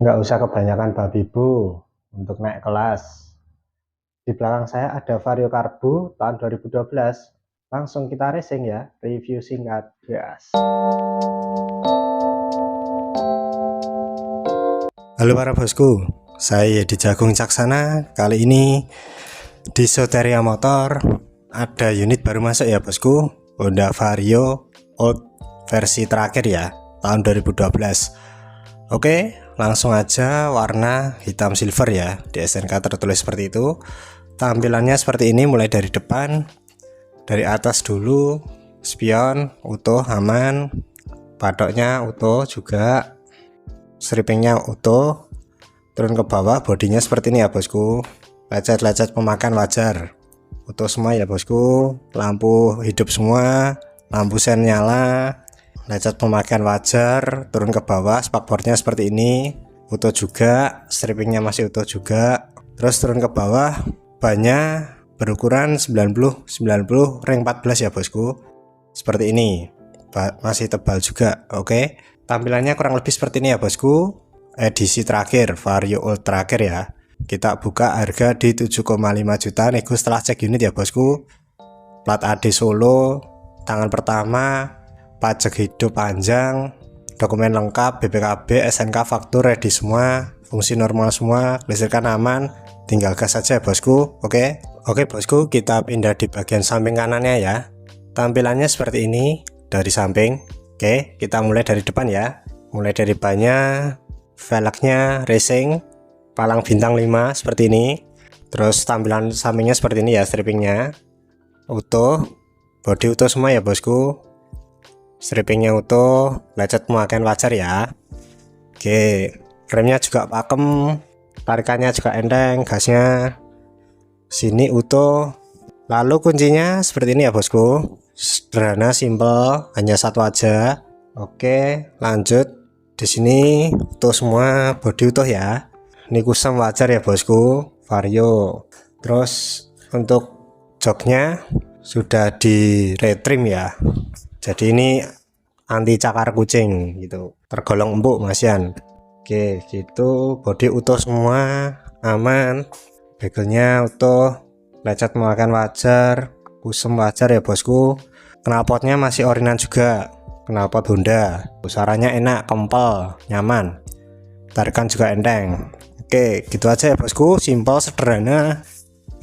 Nggak usah kebanyakan babi bu untuk naik kelas. Di belakang saya ada Vario Carbo tahun 2012. Langsung kita racing ya, review singkat. Yes. Halo para bosku, saya di Jagung Caksana. Kali ini di Soteria Motor ada unit baru masuk ya bosku, Honda Vario Old versi terakhir ya, tahun 2012. Oke, langsung aja, warna hitam silver ya, di SNK tertulis seperti itu. Tampilannya seperti ini mulai dari depan, dari atas dulu, spion utuh aman, padoknya utuh juga, strippingnya utuh. Turun ke bawah, bodinya seperti ini ya bosku. Lecet-lecet pemakaian wajar, utuh semua ya bosku. Lampu hidup semua, lampu sen nyala, lecet pemakaian wajar. Turun ke bawah, spakbornya seperti ini, utuh juga, strippingnya masih utuh juga. Terus turun ke bawah, bannya berukuran 90 ring 14 ya bosku, seperti ini, masih tebal juga. Oke, tampilannya kurang lebih seperti ini ya bosku, edisi terakhir Vario Old terakhir ya. Kita buka harga di 7,5 juta nego setelah cek unit ya bosku. Plat AD Solo, tangan pertama, pajak hidup panjang, dokumen lengkap, BPKB, SNK, faktur ready semua, fungsi normal semua, listrikan aman, tinggal gas saja ya bosku. Oke bosku, kita pindah di bagian samping kanannya ya. Tampilannya seperti ini dari samping. Oke, kita mulai dari depan ya. Mulai dari bannya, velgnya racing, palang bintang 5 seperti ini. Terus tampilan sampingnya seperti ini ya, strippingnya utuh, bodi utuh semua ya bosku. Strippingnya utuh, lecet pemakaian wajar ya. Oke, remnya juga pakem, tarikannya juga enteng, gasnya sini utuh. Lalu kuncinya seperti ini ya bosku, sederhana, simple, hanya satu aja. Oke, lanjut. Di sini utuh semua, bodi utuh ya. Ini kusam wajar ya bosku, Vario. Terus untuk joknya sudah di retrim ya. Jadi ini anti cakar kucing gitu, tergolong empuk masian. Oke, gitu. Bodi utuh semua, aman. Begelnya utuh, lecet memakan wajar, kusem wajar ya bosku. Knalpotnya masih orinan juga, knalpot Honda. Pusarannya enak, kempel, nyaman. Tarikan juga enteng. Oke, gitu aja ya bosku, simple, sederhana.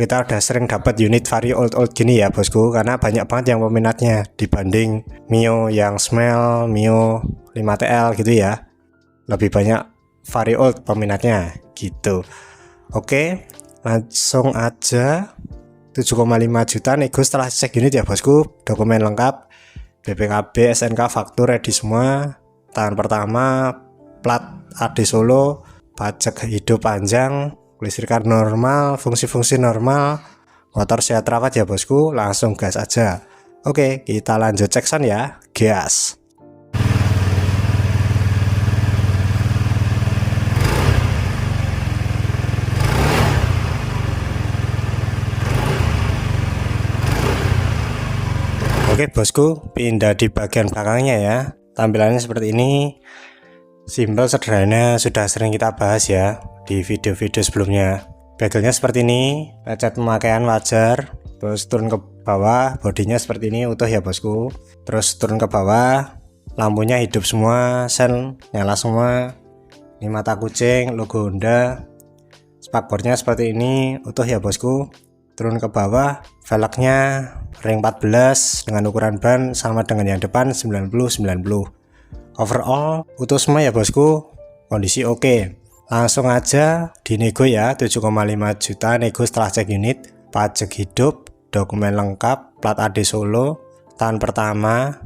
Kita udah sering dapat unit Vario old gini ya bosku, karena banyak banget yang peminatnya dibanding Mio yang smell, Mio 5TL gitu ya. Lebih banyak Vario old peminatnya gitu. Oke, langsung aja 7,5 juta nego setelah cek unit ya bosku. Dokumen lengkap, BPKB, SNK, faktur ready semua. Tangan pertama, plat AD Solo, pajak hidup panjang, listrikan normal, fungsi-fungsi normal, motor sehat rawat ya bosku. Langsung gas aja. Oke, kita lanjut cek sound ya, gas. Oke bosku, pindah di bagian belakangnya ya. Tampilannya seperti ini, simple, sederhana, sudah sering kita bahas ya di video-video sebelumnya. Begelnya seperti ini, lecet pemakaian wajar. Terus turun ke bawah, bodinya seperti ini utuh ya bosku. Terus turun ke bawah, lampunya hidup semua, sen nyala semua. Ini mata kucing, logo Honda. Spakbornya seperti ini utuh ya bosku. Turun ke bawah, velgnya ring 14 dengan ukuran ban sama dengan yang depan 90-90. Overall utuh semua ya bosku, kondisi oke. Langsung aja dinego ya, 7,5 juta nego setelah cek unit. Pajak hidup, dokumen lengkap, plat AD Solo, tahan pertama,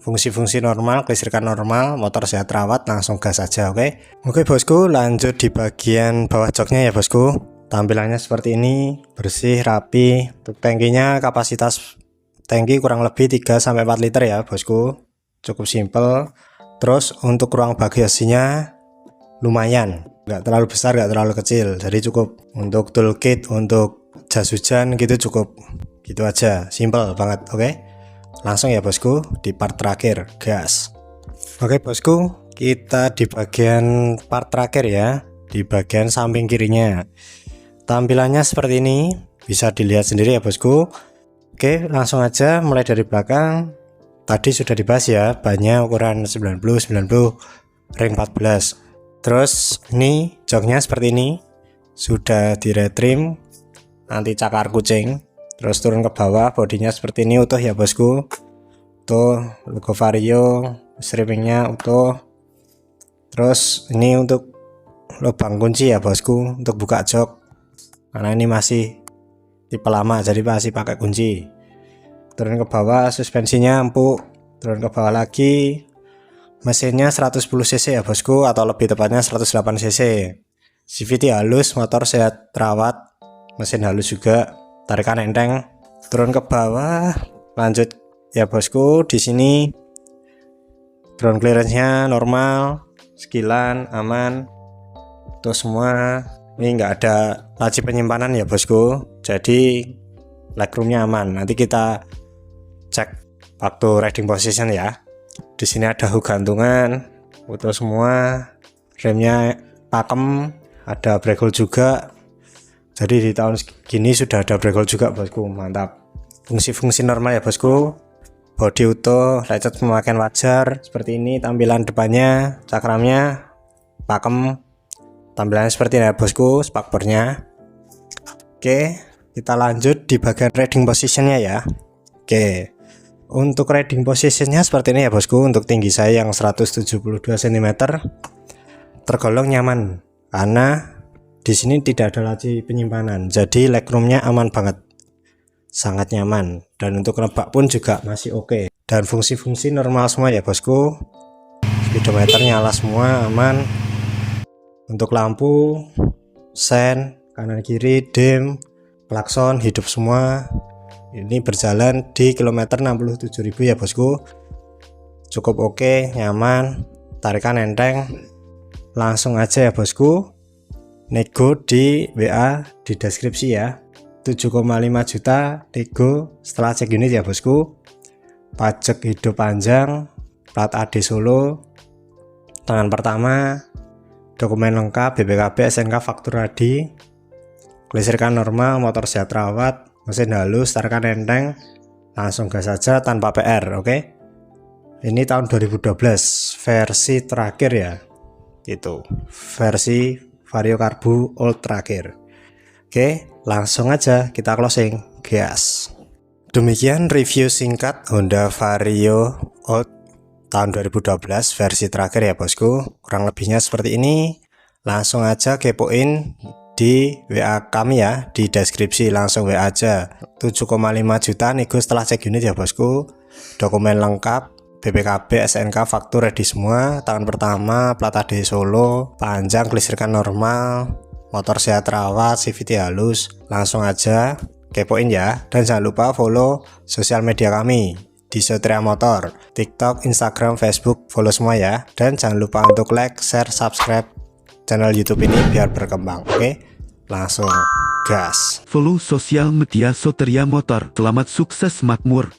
fungsi-fungsi normal, kelistrikan normal, motor sehat rawat. Langsung gas aja. Oke bosku, lanjut di bagian bawah joknya ya bosku. Tampilannya seperti ini, bersih, rapi. Untuk tangkinya, kapasitas tangki kurang lebih 3-4 liter ya bosku, cukup simple. Terus untuk ruang bagasinya lumayan, nggak terlalu besar, nggak terlalu kecil, jadi cukup untuk toolkit, untuk jas hujan gitu cukup. Gitu aja, simple banget. Oke, langsung ya bosku di part terakhir, gas. Oke bosku, kita di bagian part terakhir ya, di bagian samping kirinya. Tampilannya seperti ini, bisa dilihat sendiri ya bosku. Oke, langsung aja mulai dari belakang. Tadi sudah dibahas ya, bannya ukuran 90 ring 14. Terus ini joknya seperti ini, sudah di retrim anti cakar kucing. Terus turun ke bawah, bodinya seperti ini utuh ya bosku. Tuh logo Vario, strippingnya utuh. Terus ini untuk lubang kunci ya bosku, untuk buka jok, karena ini masih tipe lama jadi masih pakai kunci. Turun ke bawah, suspensinya empuk. Turun ke bawah lagi, mesinnya 110 cc ya bosku, atau lebih tepatnya 108 cc. CVT halus, motor sehat terawat, mesin halus juga, tarikan enteng. Turun ke bawah, lanjut ya bosku. Di sini ground clearance-nya normal, sekilan aman. Tuh semua, ini nggak ada laci penyimpanan ya bosku, jadi legroomnya aman. Nanti kita cek waktu riding position ya. Di sini ada hook gantungan, utuh semua, remnya pakem, ada brake juga. Jadi di tahun segini sudah ada brake juga bosku, mantap. Fungsi-fungsi normal ya bosku, bodi utuh, lecet pemakaian wajar seperti ini. Tampilan depannya, cakramnya pakem, tampilannya seperti ini ya bosku, spakbornya. Oke, kita lanjut di bagian riding positionnya ya. Oke, untuk riding positionnya seperti ini ya bosku. Untuk tinggi saya yang 172 cm tergolong nyaman, karena di sini tidak ada laci penyimpanan, jadi legroomnya aman banget, sangat nyaman. Dan untuk rebak pun juga masih oke. Dan fungsi-fungsi normal semua ya bosku. Speedometer nyala semua, aman. Untuk lampu sen kanan kiri, dim, klakson hidup semua. Ini berjalan di kilometer 67.000 ya bosku, cukup oke, nyaman, tarikan enteng. Langsung aja ya bosku, nego di WA di deskripsi ya. 7,5 juta nego setelah cek unit ya bosku. Pajak hidup panjang, plat AD Solo, tangan pertama, dokumen lengkap, BPKB, SNK, faktur ADI, kelistrikan normal, motor sehat rawat, mesin halus, tarikan enteng. Langsung gas saja tanpa PR. Oke, ini tahun 2012 versi terakhir ya, itu versi Vario Karbu Old terakhir. Oke, langsung aja kita closing gas. Demikian review singkat Honda Vario Old tahun 2012 versi terakhir ya bosku. Kurang lebihnya seperti ini. Langsung aja kepoin di WA kami ya, di deskripsi. Langsung WA aja. 7,5 juta nego setelah cek unit ya bosku. Dokumen lengkap, BPKB, SNK, faktur ready semua. Tahun pertama, plat AD Solo, panjang, kelistrikan normal, motor sehat rawat, CVT halus. Langsung aja kepoin ya. Dan jangan lupa follow sosial media kami di Satria Motor, TikTok, Instagram, Facebook, follow semua ya. Dan jangan lupa untuk like, share, subscribe channel YouTube ini biar berkembang. Oke, langsung gas. Follow sosial media Satria Motor. Selamat sukses makmur.